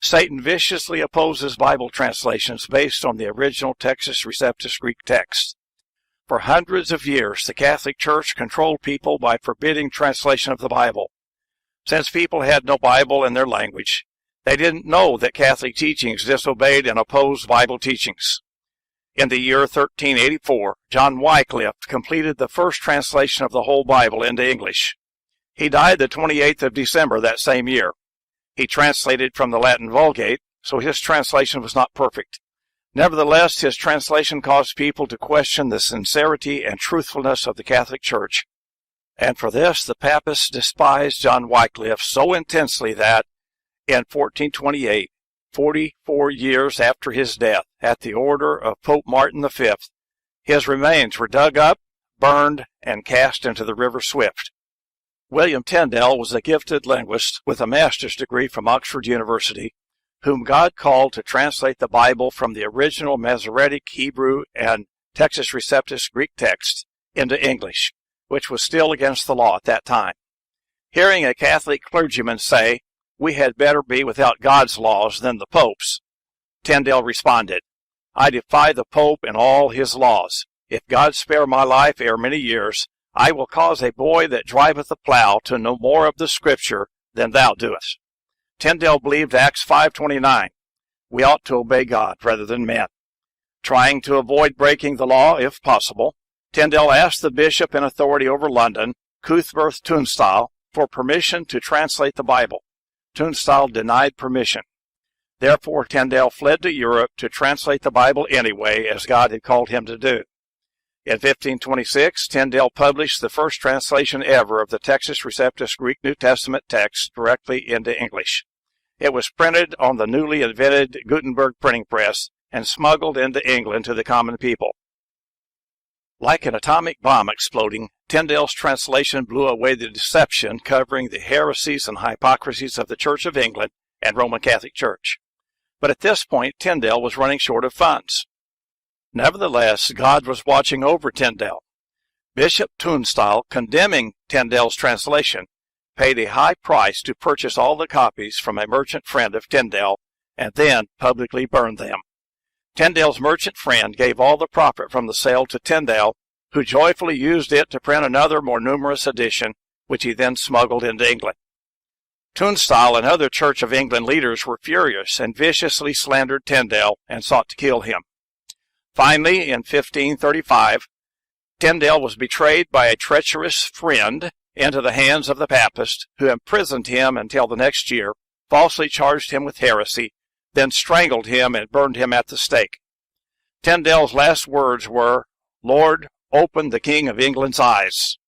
Satan viciously opposes Bible translations based on the original Textus Receptus Greek text. For hundreds of years, the Catholic Church controlled people by forbidding translation of the Bible. Since people had no Bible in their language, they didn't know that Catholic teachings disobeyed and opposed Bible teachings. In the year 1384, John Wycliffe completed the first translation of the whole Bible into English. He died the 28th of December that same year. He translated from the Latin Vulgate, so his translation was not perfect. Nevertheless, his translation caused people to question the sincerity and truthfulness of the Catholic Church. And for this, the Papists despised John Wycliffe so intensely that, in 1428, 44 years after his death, at the order of Pope Martin V, his remains were dug up, burned, and cast into the River Swift. William Tyndale was a gifted linguist with a master's degree from Oxford University, whom God called to translate the Bible from the original Masoretic Hebrew and Textus Receptus Greek text into English, which was still against the law at that time. Hearing a Catholic clergyman say, "We had better be without God's laws than the Pope's," Tyndale responded, "I defy the Pope and all his laws. If God spare my life ere many years, I will cause a boy that driveth a plow to know more of the Scripture than thou doest." Tyndale believed Acts 5:29. We ought to obey God rather than men. Trying to avoid breaking the law, if possible, Tyndale asked the bishop in authority over London, Cuthbert Tunstall, for permission to translate the Bible. Tunstall denied permission. Therefore, Tyndale fled to Europe to translate the Bible anyway, as God had called him to do. In 1526, Tyndale published the first translation ever of the Textus Receptus Greek New Testament text directly into English. It was printed on the newly invented Gutenberg printing press and smuggled into England to the common people. Like an atomic bomb exploding, Tyndale's translation blew away the deception covering the heresies and hypocrisies of the Church of England and Roman Catholic Church. But at this point, Tyndale was running short of funds. Nevertheless, God was watching over Tyndale. Bishop Tunstall, condemning Tyndale's translation, paid a high price to purchase all the copies from a merchant friend of Tyndale and then publicly burned them. Tyndale's merchant friend gave all the profit from the sale to Tyndale, who joyfully used it to print another more numerous edition, which he then smuggled into England. Tunstall and other Church of England leaders were furious and viciously slandered Tyndale and sought to kill him. Finally, in 1535, Tyndale was betrayed by a treacherous friend into the hands of the Papists, who imprisoned him until the next year, falsely charged him with heresy, then strangled him and burned him at the stake. Tyndale's last words were, "Lord, open the King of England's eyes."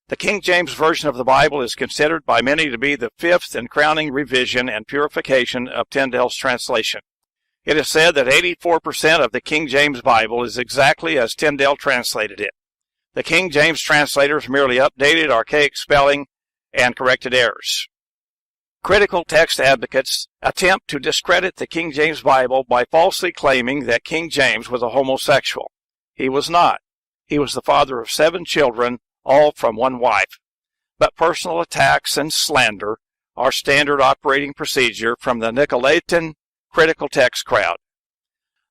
The King James Version of the Bible is considered by many to be the fifth and crowning revision and purification of Tyndale's translation. It is said that 84% of the King James Bible is exactly as Tyndale translated it. The King James translators merely updated archaic spelling and corrected errors. Critical text advocates attempt to discredit the King James Bible by falsely claiming that King James was a homosexual. He was not. He was the father of 7 children, all from one wife. But personal attacks and slander are standard operating procedure from the Nicolaitan critical text crowd.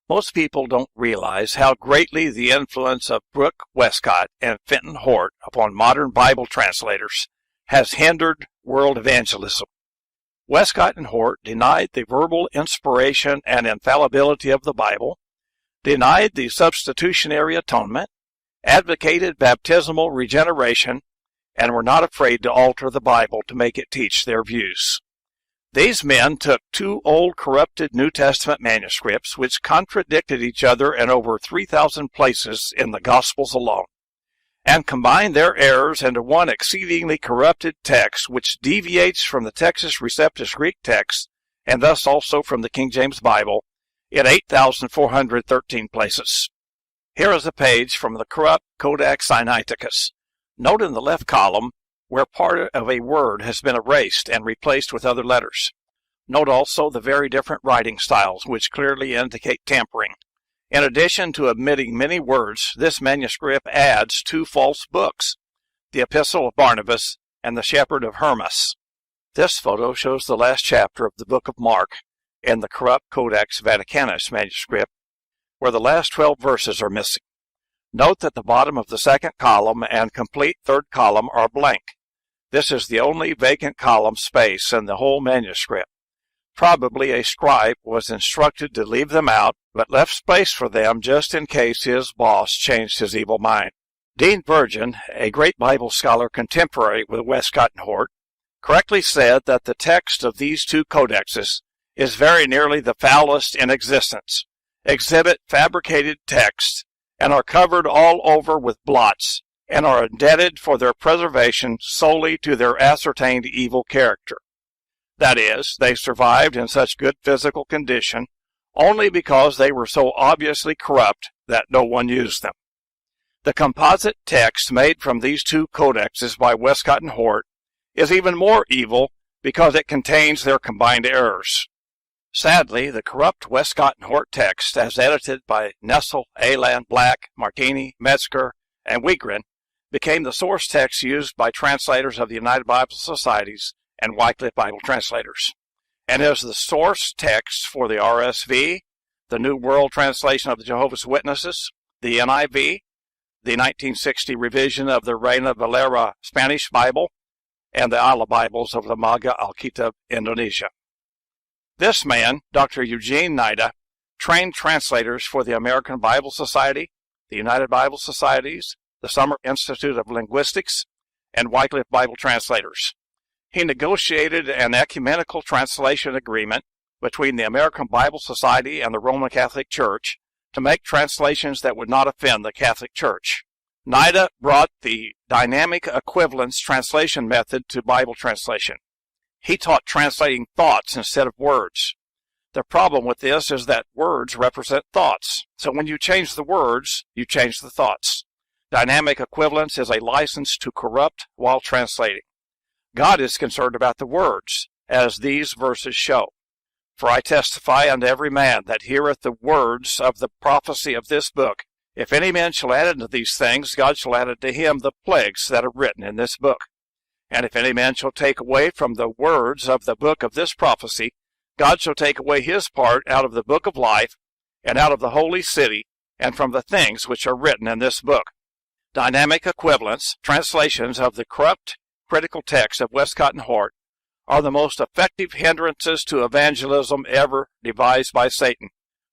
Most people don't realize how greatly the influence of Brooke Westcott and Fenton Hort upon modern Bible translators has hindered world evangelism. Westcott and Hort denied the verbal inspiration and infallibility of the Bible, denied the substitutionary atonement, advocated baptismal regeneration, and were not afraid to alter the Bible to make it teach their views. These men took 2 old corrupted New Testament manuscripts which contradicted each other in over 3,000 places in the Gospels alone, and combined their errors into one exceedingly corrupted text which deviates from the Textus Receptus Greek text and thus also from the King James Bible in 8,413 places. Here is a page from the corrupt Codex Sinaiticus. Note in the left column where part of a word has been erased and replaced with other letters. Note also the very different writing styles, which clearly indicate tampering. In addition to omitting many words, this manuscript adds 2 false books, the Epistle of Barnabas and the Shepherd of Hermas. This photo shows the last chapter of the book of Mark, in the corrupt Codex Vaticanus manuscript, where the last 12 verses are missing. Note that the bottom of the second column and complete third column are blank. This is the only vacant column space in the whole manuscript. Probably a scribe was instructed to leave them out, but left space for them just in case his boss changed his evil mind. Dean Virgin, a great Bible scholar contemporary with Westcott and Hort, correctly said that the text of these two codexes is very nearly the foulest in existence, exhibit fabricated texts, and are covered all over with blots, and are indebted for their preservation solely to their ascertained evil character. That is, they survived in such good physical condition only because they were so obviously corrupt that no one used them. The composite text made from these two codexes by Westcott and Hort is even more evil because it contains their combined errors. Sadly, the corrupt Westcott and Hort text, as edited by Nessel, Aland, Black, Martini, Metzger, and Wigren, became the source text used by translators of the United Bible Societies and Wycliffe Bible translators, and is the source text for the RSV, the New World Translation of the Jehovah's Witnesses, the NIV, the 1960 revision of the Reina Valera Spanish Bible, and the Ala Bibles of the Maga Alkitab, Indonesia. This man, Dr. Eugene Nida, trained translators for the American Bible Society, the United Bible Societies, the Summer Institute of Linguistics, and Wycliffe Bible translators. He negotiated an ecumenical translation agreement between the American Bible Society and the Roman Catholic Church to make translations that would not offend the Catholic Church. Nida brought the dynamic equivalence translation method to Bible translation. He taught translating thoughts instead of words. The problem with this is that words represent thoughts. So when you change the words, you change the thoughts. Dynamic equivalence is a license to corrupt while translating. God is concerned about the words, as these verses show. For I testify unto every man that heareth the words of the prophecy of this book. If any man shall add unto these things, God shall add unto him the plagues that are written in this book. And if any man shall take away from the words of the book of this prophecy, God shall take away his part out of the book of life, and out of the holy city, and from the things which are written in this book. Dynamic equivalence, translations of the corrupt critical text of Westcott and Hort, are the most effective hindrances to evangelism ever devised by Satan.